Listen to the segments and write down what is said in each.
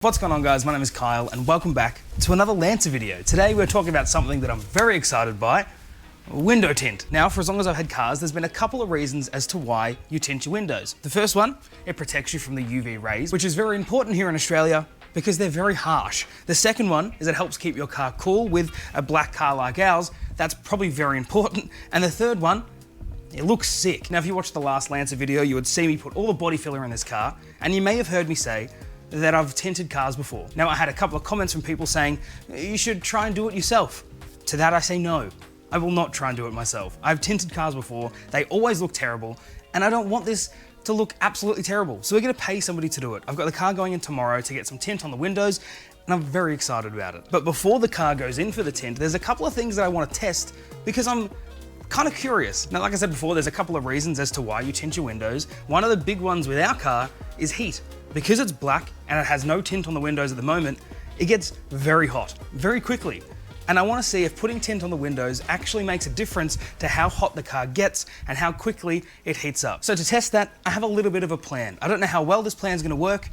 What's going on, guys? My name is Kyle and welcome back to another Lancer video. Today we're talking about something that I'm very excited by, window tint. Now, for as long as I've had cars, there's been a couple of reasons as to why you tint your windows. The first one, it protects you from the UV rays, which is very important here in Australia because they're very harsh. The second one is it helps keep your car cool. With a black car like ours, that's probably very important. And the third one, it looks sick. Now, if you watched the last Lancer video, you would see me put all the body filler in this car, and you may have heard me say that I've tinted cars before. Now, I had a couple of comments from people saying, you should try and do it yourself. To that I say no, I will not try and do it myself. I've tinted cars before, they always look terrible, and I don't want this to look absolutely terrible. So we're gonna pay somebody to do it. I've got the car going in tomorrow to get some tint on the windows, and I'm very excited about it. But before the car goes in for the tint, there's a couple of things that I wanna test because I'm kind of curious. Now, like I said before, there's a couple of reasons as to why you tint your windows. One of the big ones with our car is heat. Because it's black and it has no tint on the windows at the moment, it gets very hot, very quickly. And I want to see if putting tint on the windows actually makes a difference to how hot the car gets and how quickly it heats up. So to test that, I have a little bit of a plan. I don't know how well this plan is going to work,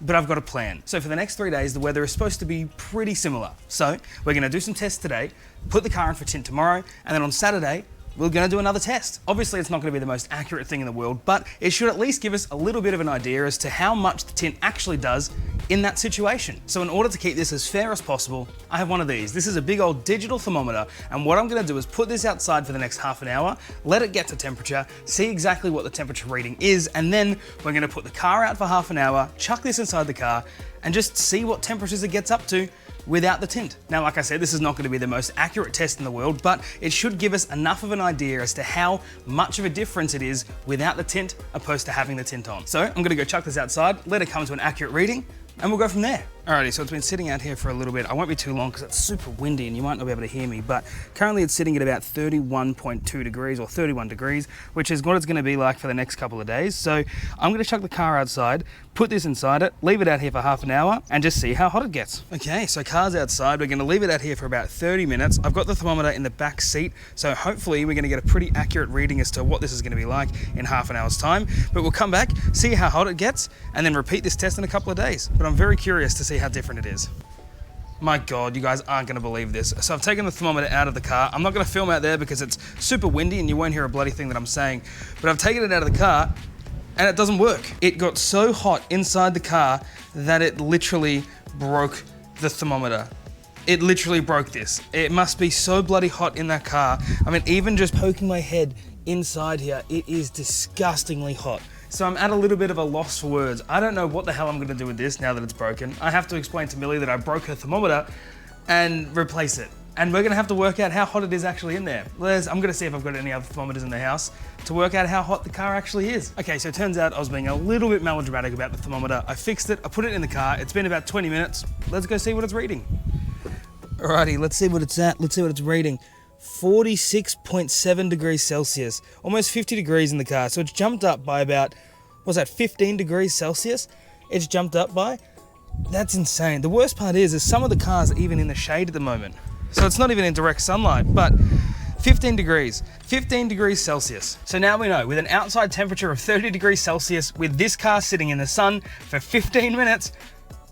but I've got a plan. So for the next 3 days, the weather is supposed to be pretty similar. So we're going to do some tests today, put the car in for tint tomorrow, and then on Saturday, we're gonna do another test. Obviously, it's not gonna be the most accurate thing in the world, but it should at least give us a little bit of an idea as to how much the tint actually does in that situation. So in order to keep this as fair as possible, I have one of these. This is a big old digital thermometer, and what I'm gonna do is put this outside for the next half an hour, let it get to temperature, see exactly what the temperature reading is, and then we're gonna put the car out for half an hour, chuck this inside the car, and just see what temperatures it gets up to without the tint. Now, like I said, this is not going to be the most accurate test in the world, but it should give us enough of an idea as to how much of a difference it is without the tint opposed to having the tint on. So I'm going to go chuck this outside, let it come to an accurate reading, and we'll go from there. Alrighty, so it's been sitting out here for a little bit. I won't be too long because it's super windy and you might not be able to hear me, but currently it's sitting at about 31.2 degrees or 31 degrees, which is what it's gonna be like for the next couple of days. So I'm gonna chuck the car outside, put this inside it, leave it out here for half an hour, and just see how hot it gets. Okay, so car's outside. We're gonna leave it out here for about 30 minutes. I've got the thermometer in the back seat, so hopefully we're gonna get a pretty accurate reading as to what this is gonna be like in half an hour's time. But we'll come back, see how hot it gets, and then repeat this test in a couple of days. But I'm very curious to see how different it is. My God, you guys aren't gonna believe this. So I've taken the thermometer out of the car. I'm not gonna film out there because it's super windy and you won't hear a bloody thing that I'm saying, but I've taken it out of the car and it doesn't work. It got so hot inside the car that it literally broke the thermometer. It literally broke this. It must be so bloody hot in that car. I mean, even just poking my head inside here, it is disgustingly hot. So I'm at a little bit of a loss for words. I don't know what the hell I'm gonna do with this now that it's broken. I have to explain to Millie that I broke her thermometer and replace it. And we're gonna have to work out how hot it is actually in there. I'm gonna see if I've got any other thermometers in the house to work out how hot the car actually is. Okay, so it turns out I was being a little bit melodramatic about the thermometer. I fixed it, I put it in the car. It's been about 20 minutes. Let's go see what it's reading. Alrighty, let's see what it's at. Let's see what it's reading. 46.7 degrees Celsius, almost 50 degrees in the car. So it's jumped up by about, what's that, 15 degrees Celsius? It's jumped up by. That's insane. The worst part is some of the cars are even in the shade at the moment. So it's not even in direct sunlight, but 15 degrees Celsius. So now we know, with an outside temperature of 30 degrees Celsius, with this car sitting in the sun for 15 minutes,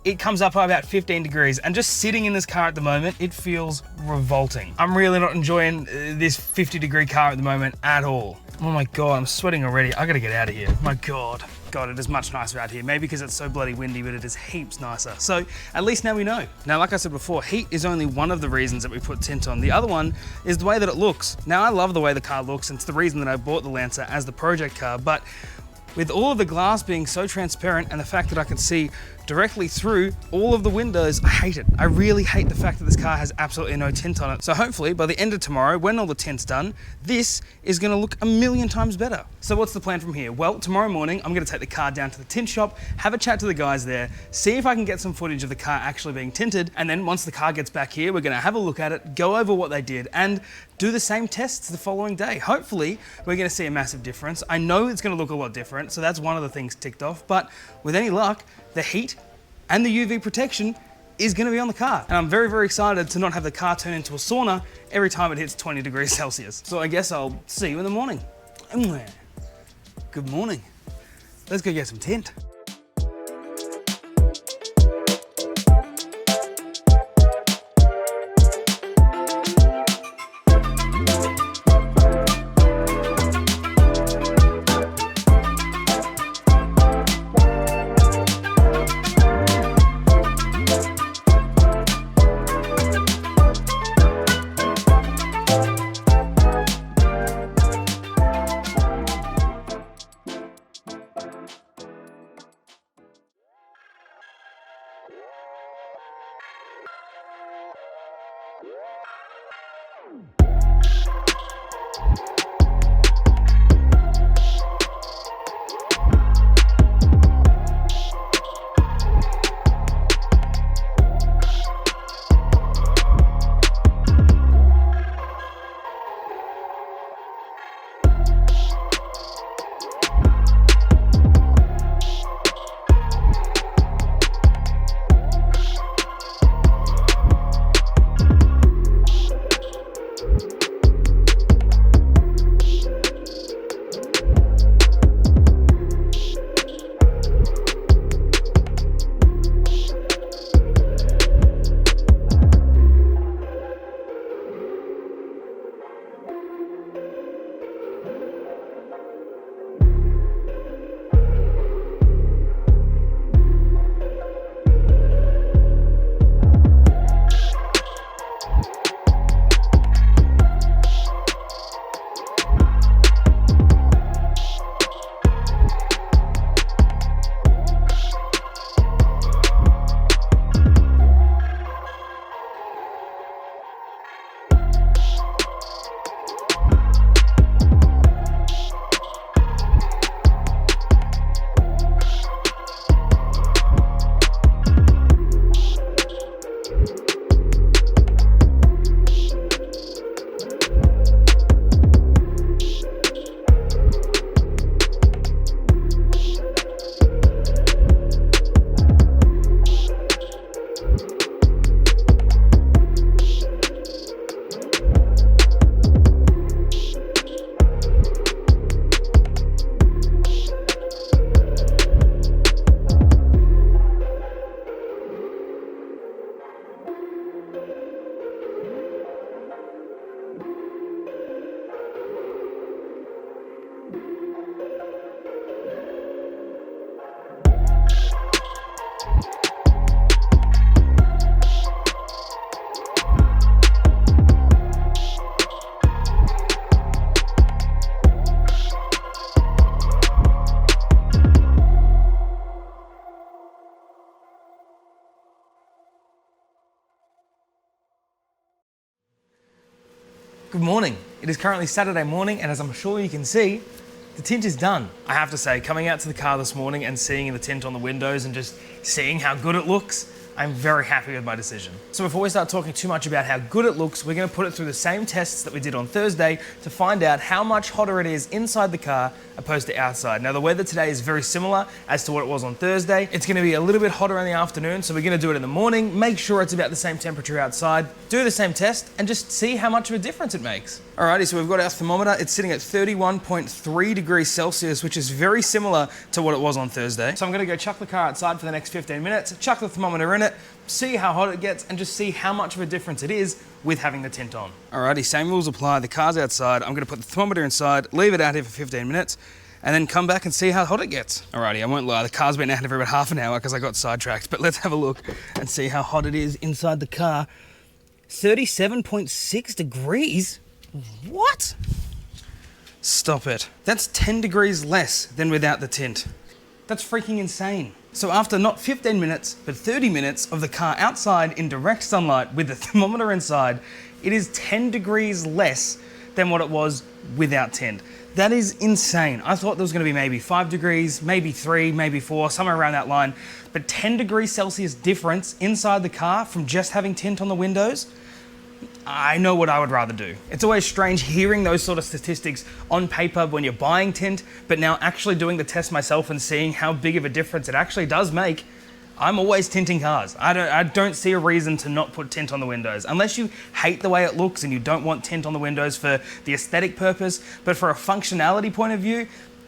it comes up by about 15 degrees, and just sitting in this car at the moment, it feels revolting. I'm really not enjoying this 50-degree car at the moment at all. Oh my God, I'm sweating already. I gotta get out of here. My God, it is much nicer out here. Maybe because it's so bloody windy, but it is heaps nicer. So at least now we know. Now, like I said before, heat is only one of the reasons that we put tint on. The other one is the way that it looks. Now, I love the way the car looks, and it's the reason that I bought the Lancer as the project car, but with all of the glass being so transparent and the fact that I can see directly through all of the windows, I hate it. I really hate the fact that this car has absolutely no tint on it. So hopefully by the end of tomorrow, when all the tint's done, this is gonna look a million times better. So what's the plan from here? Well, tomorrow morning, I'm gonna take the car down to the tint shop, have a chat to the guys there, see if I can get some footage of the car actually being tinted, and then once the car gets back here, we're gonna have a look at it, go over what they did, and do the same tests the following day. Hopefully, we're gonna see a massive difference. I know it's gonna look a lot different, so that's one of the things ticked off, but with any luck, the heat and the UV protection is gonna be on the car. And I'm very, very excited to not have the car turn into a sauna every time it hits 20 degrees Celsius. So I guess I'll see you in the morning. Good morning. Let's go get some tint. Good morning. It is currently Saturday morning, and as I'm sure you can see, the tint is done. I have to say, coming out to the car this morning and seeing the tint on the windows and just seeing how good it looks, I'm very happy with my decision. So before we start talking too much about how good it looks, we're going to put it through the same tests that we did on Thursday to find out how much hotter it is inside the car opposed to outside. Now the weather today is very similar as to what it was on Thursday. It's going to be a little bit hotter in the afternoon, so we're going to do it in the morning, make sure it's about the same temperature outside, do the same test, and just see how much of a difference it makes. Alrighty, so we've got our thermometer. It's sitting at 31.3 degrees Celsius, which is very similar to what it was on Thursday. So I'm going to go chuck the car outside for the next 15 minutes, chuck the thermometer in it, see how hot it gets, and just see how much of a difference it is with having the tint on. Alrighty, same rules apply. The car's outside. I'm going to put the thermometer inside, leave it out here for 15 minutes, and then come back and see how hot it gets. Alrighty, I won't lie, the car's been out here for about half an hour because I got sidetracked, but let's have a look and see how hot it is inside the car. 37.6 degrees? What? Stop it. That's 10 degrees less than without the tint. That's freaking insane. So after not 15 minutes, but 30 minutes of the car outside in direct sunlight with the thermometer inside, it is 10 degrees less than what it was without tint. That is insane. I thought there was going to be maybe 5 degrees, maybe 3, maybe 4, somewhere around that line. But 10 degrees Celsius difference inside the car from just having tint on the windows, I know what I would rather do. It's always strange hearing those sort of statistics on paper when you're buying tint, but now actually doing the test myself and seeing how big of a difference it actually does make, I'm always tinting cars. I don't see a reason to not put tint on the windows, unless you hate the way it looks and you don't want tint on the windows for the aesthetic purpose, but for a functionality point of view,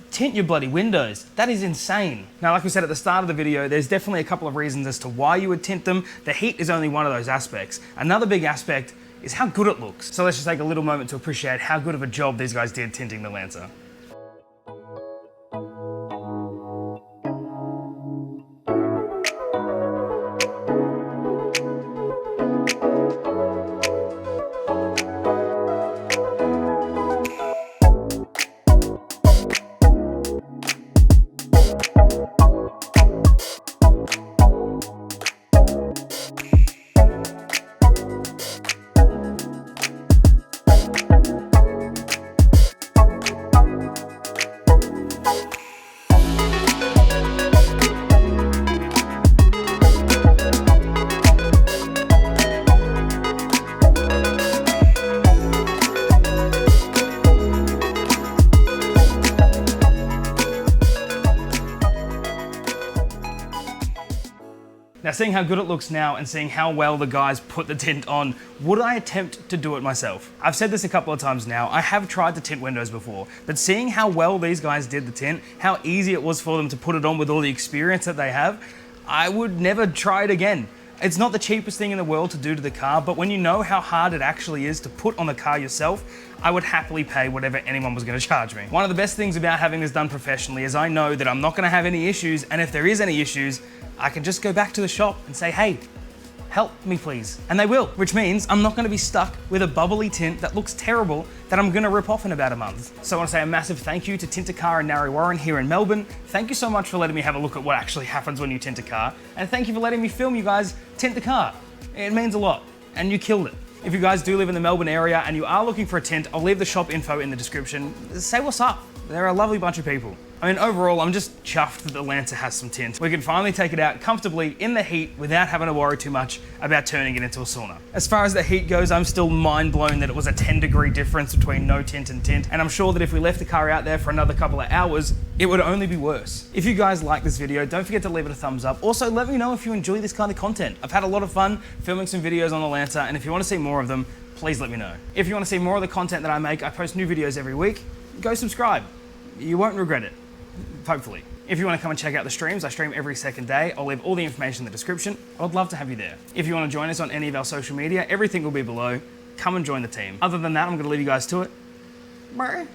tint your bloody windows. That is insane. Now, like we said at the start of the video, there's definitely a couple of reasons as to why you would tint them. The heat is only one of those aspects. Another big aspect is how good it looks. So let's just take a little moment to appreciate how good of a job these guys did tinting the Lancer. Now, seeing how good it looks now and seeing how well the guys put the tint on, would I attempt to do it myself? I've said this a couple of times now, I have tried to tint windows before, but seeing how well these guys did the tint, how easy it was for them to put it on with all the experience that they have, I would never try it again. It's not the cheapest thing in the world to do to the car, but when you know how hard it actually is to put on the car yourself, I would happily pay whatever anyone was going to charge me. One of the best things about having this done professionally is I know that I'm not going to have any issues, and if there is any issues, I can just go back to the shop and say, hey, help me please. And they will, which means I'm not going to be stuck with a bubbly tint that looks terrible that I'm going to rip off in about a month. So I want to say a massive thank you to Tint A Car and Narre Warren here in Melbourne. Thank you so much for letting me have a look at what actually happens when you tint a car. And thank you for letting me film you guys tint the car. It means a lot, and you killed it. If you guys do live in the Melbourne area and you are looking for a tint, I'll leave the shop info in the description. Say what's up. They're a lovely bunch of people. I mean, overall, I'm just chuffed that the Lancer has some tint. We can finally take it out comfortably in the heat without having to worry too much about turning it into a sauna. As far as the heat goes, I'm still mind blown that it was a 10-degree difference between no tint and tint, and I'm sure that if we left the car out there for another couple of hours, it would only be worse. If you guys like this video, don't forget to leave it a thumbs up. Also, let me know if you enjoy this kind of content. I've had a lot of fun filming some videos on the Lancer, and if you want to see more of them, please let me know. If you want to see more of the content that I make, I post new videos every week. Go subscribe. You won't regret it. Hopefully. If you want to come and check out the streams, I stream every second day. I'll leave all the information in the description. I would love to have you there. If you want to join us on any of our social media, everything will be below. Come and join the team. Other than that, I'm going to leave you guys to it. Bye.